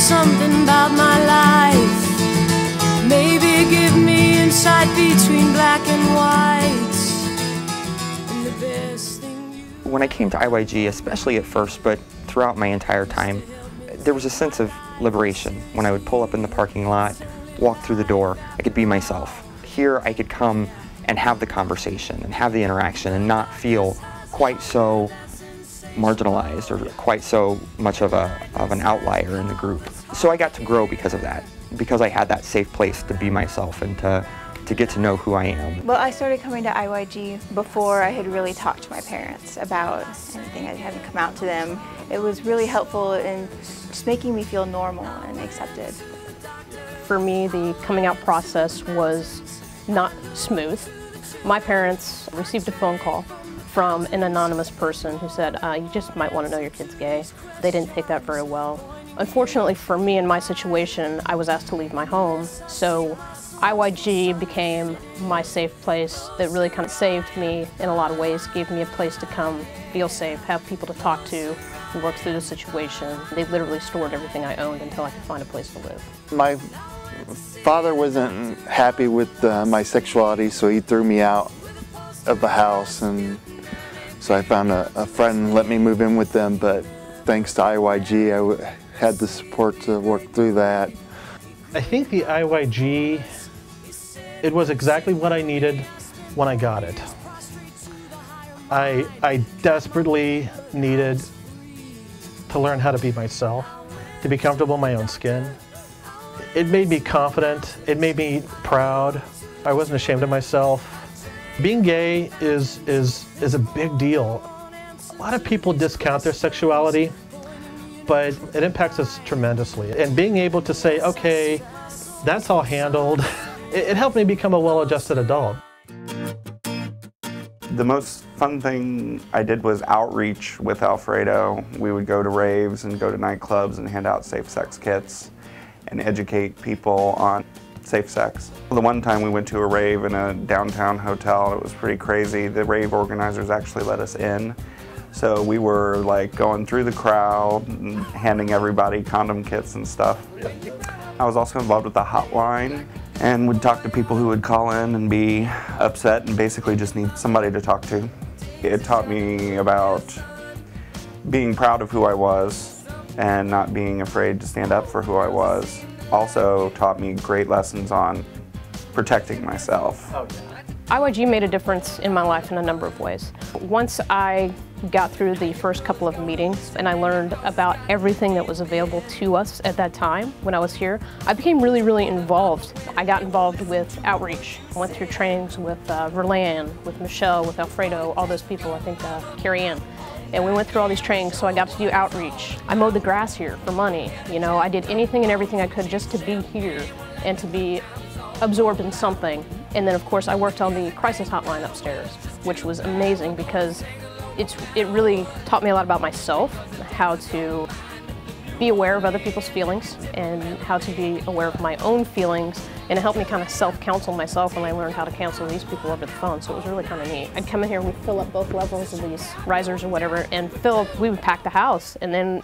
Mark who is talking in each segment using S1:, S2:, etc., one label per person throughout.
S1: something about my life. Maybe give me insight between black and white. And the best thing
S2: when I came to IYG, especially at first, but throughout my entire time, there was a sense of liberation. When I would pull up in the parking lot, walk through the door, I could be myself. Here I could come and have the conversation and have the interaction and not feel quite so marginalized or quite so much of an outlier in the group. So I got to grow because of that, because I had that safe place to be myself and to get to know who I am.
S3: Well, I started coming to IYG before I had really talked to my parents about anything. I hadn't come out to them. It was really helpful in just making me feel normal and accepted.
S4: For me, the coming out process was not smooth. My parents received a phone call from an anonymous person who said, you just might want to know your kid's gay. They didn't take that very well. Unfortunately for me in my situation, I was asked to leave my home, so IYG became my safe place that really kind of saved me in a lot of ways, gave me a place to come, feel safe, have people to talk to, and work through the situation. They literally stored everything I owned until I could find a place to live.
S5: My father wasn't happy with my sexuality, so he threw me out of the house, and so I found a friend and let me move in with them, but thanks to IYG, I had the support to work through that.
S6: I think the IYG, it was exactly what I needed when I got it. I desperately needed to learn how to be myself, to be comfortable in my own skin. It made me confident, it made me proud. I wasn't ashamed of myself. Being gay is a big deal. A lot of people discount their sexuality, but it impacts us tremendously. And being able to say, okay, that's all handled, it helped me become a well-adjusted adult.
S7: The most fun thing I did was outreach with Alfredo. We would go to raves and go to nightclubs and hand out safe sex kits and educate people on safe sex. The one time we went to a rave in a downtown hotel, it was pretty crazy. The rave organizers actually let us in. So we were like going through the crowd and handing everybody condom kits and stuff. I was also involved with the hotline and would talk to people who would call in and be upset and basically just need somebody to talk to. It taught me about being proud of who I was and not being afraid to stand up for who I was. Also taught me great lessons on protecting myself.
S4: IYG made a difference in my life in a number of ways. Once I got through the first couple of meetings and I learned about everything that was available to us at that time when I was here, I became really, really involved. I got involved with outreach. I went through trainings with Verlan, with Michelle, with Alfredo, all those people, I think Carrie Ann. And we went through all these trainings, so I got to do outreach. I mowed the grass here for money. You know, I did anything and everything I could just to be here and to be absorbed in something. And then, of course, I worked on the crisis hotline upstairs, which was amazing because it really taught me a lot about myself, how to be aware of other people's feelings and how to be aware of my own feelings, and it helped me kind of self-counsel myself when I learned how to counsel these people over the phone, so it was really kind of neat. I'd come in here and we'd fill up both levels of these risers or whatever, and we would pack the house, and then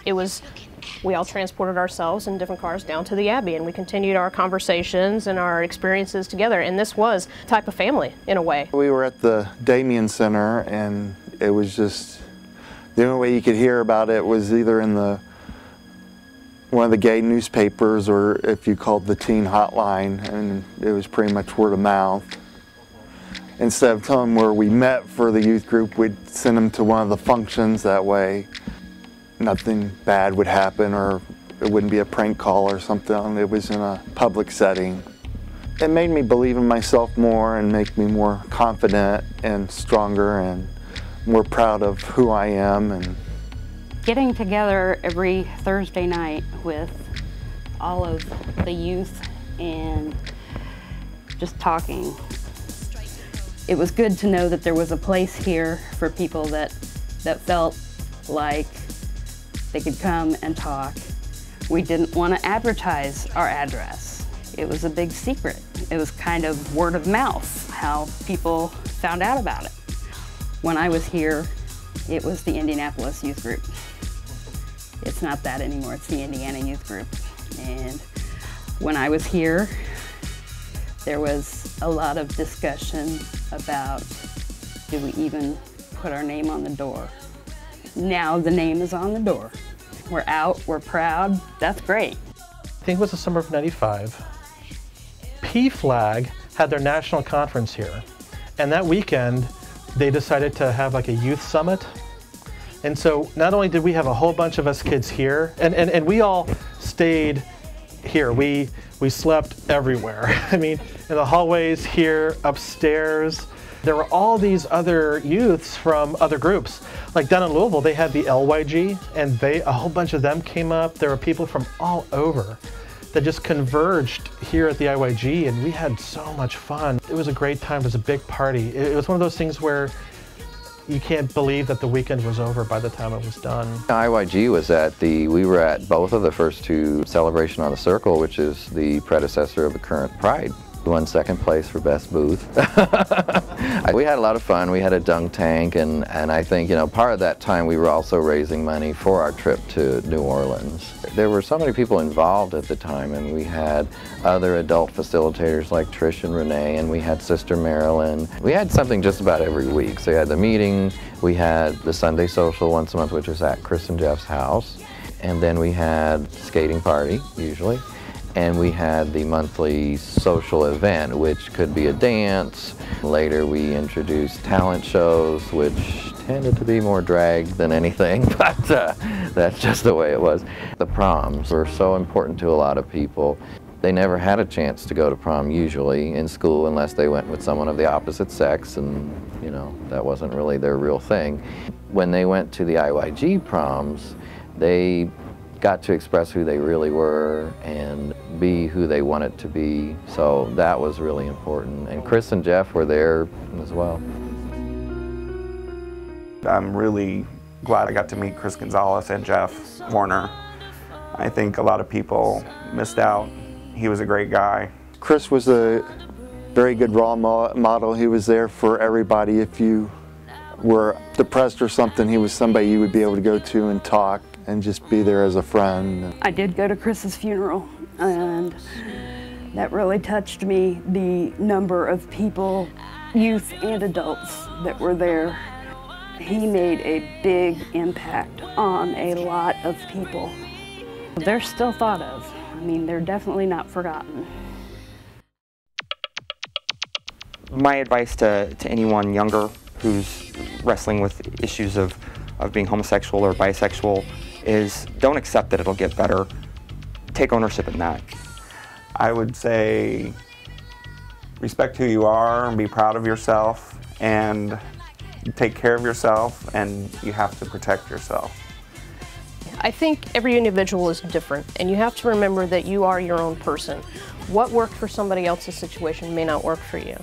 S4: we all transported ourselves in different cars down to the Abbey, and we continued our conversations and our experiences together, and this was a type of family in a way.
S5: We were at the Damien Center, and it was just, the only way you could hear about it was either in one of the gay newspapers or if you called the teen hotline, and it was pretty much word of mouth. Instead of telling them where we met for the youth group, we'd send them to one of the functions. That way nothing bad would happen, or it wouldn't be a prank call or something. It was in a public setting. It made me believe in myself more and make me more confident and stronger and more proud of who I am. And
S8: getting together every Thursday night with all of the youth and just talking. It was good to know that there was a place here for people that felt like they could come and talk. We didn't want to advertise our address. It was a big secret. It was kind of word of mouth, how people found out about it. When I was here, it was the Indianapolis Youth Group. It's not that anymore, it's the Indiana Youth Group. And when I was here, there was a lot of discussion about, do we even put our name on the door? Now the name is on the door. We're out, we're proud, that's great.
S6: I think it was the summer of '95. PFLAG had their national conference here. And that weekend, they decided to have like a youth summit. And so not only did we have a whole bunch of us kids here, and we all stayed here. We slept everywhere. I mean, in the hallways here, upstairs. There were all these other youths from other groups. Like down in Louisville, they had the IYG, and a whole bunch of them came up. There were people from all over that just converged here at the IYG, and we had so much fun. It was a great time. It was a big party. It was one of those things where you can't believe that the weekend was over by the time it was done.
S9: IYG was we were at both of the first two Celebration on the Circle, which is the predecessor of the current Pride. We won second place for best booth. We had a lot of fun. We had a dunk tank, and I think, part of that time we were also raising money for our trip to New Orleans. There were so many people involved at the time, and we had other adult facilitators like Trish and Renee, and we had Sister Marilyn. We had something just about every week. So we had the meeting, we had the Sunday social once a month, which was at Chris and Jeff's house, and then we had skating party, usually. And we had the monthly social event, which could be a dance. Later we introduced talent shows, which tended to be more drag than anything, but that's just the way it was. The proms were so important to a lot of people. They never had a chance to go to prom usually in school unless they went with someone of the opposite sex, and that wasn't really their real thing. When they went to the IYG proms, they got to express who they really were and be who they wanted to be. So that was really important. And Chris and Jeff were there as well.
S7: I'm really glad I got to meet Chris Gonzalez and Jeff Warner. I think a lot of people missed out. He was a great guy.
S5: Chris was a very good role model. He was there for everybody. If you were depressed or something, he was somebody you would be able to go to and talk and just be there as a friend.
S8: I did go to Chris's funeral, and that really touched me, the number of people, youth and adults, that were there. He made a big impact on a lot of people. They're still thought of. I mean, they're definitely not forgotten.
S2: My advice to anyone younger who's wrestling with issues of being homosexual or bisexual is don't accept that it'll get better. Take ownership in that.
S7: I would say respect who you are and be proud of yourself and take care of yourself, and you have to protect yourself.
S4: I think every individual is different, and you have to remember that you are your own person. What worked for somebody else's situation may not work for you.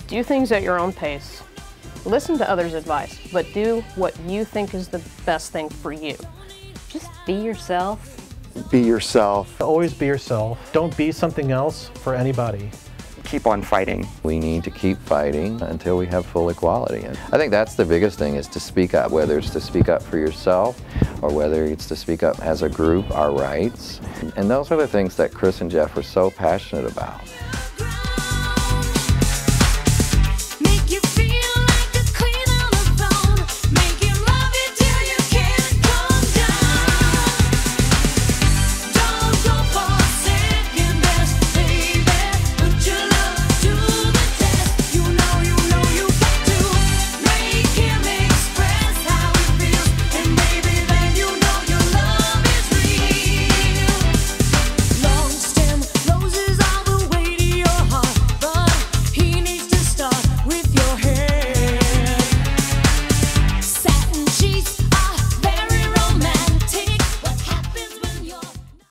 S4: Do things at your own pace. Listen to others' advice, but do what you think is the best thing for you.
S8: Just be yourself.
S5: Be yourself.
S6: Always be yourself. Don't be something else for anybody.
S2: Keep on fighting.
S9: We need to keep fighting until we have full equality. And I think that's the biggest thing, is to speak up, whether it's to speak up for yourself or whether it's to speak up as a group, our rights. And those are the things that Chris and Jeff were so passionate about.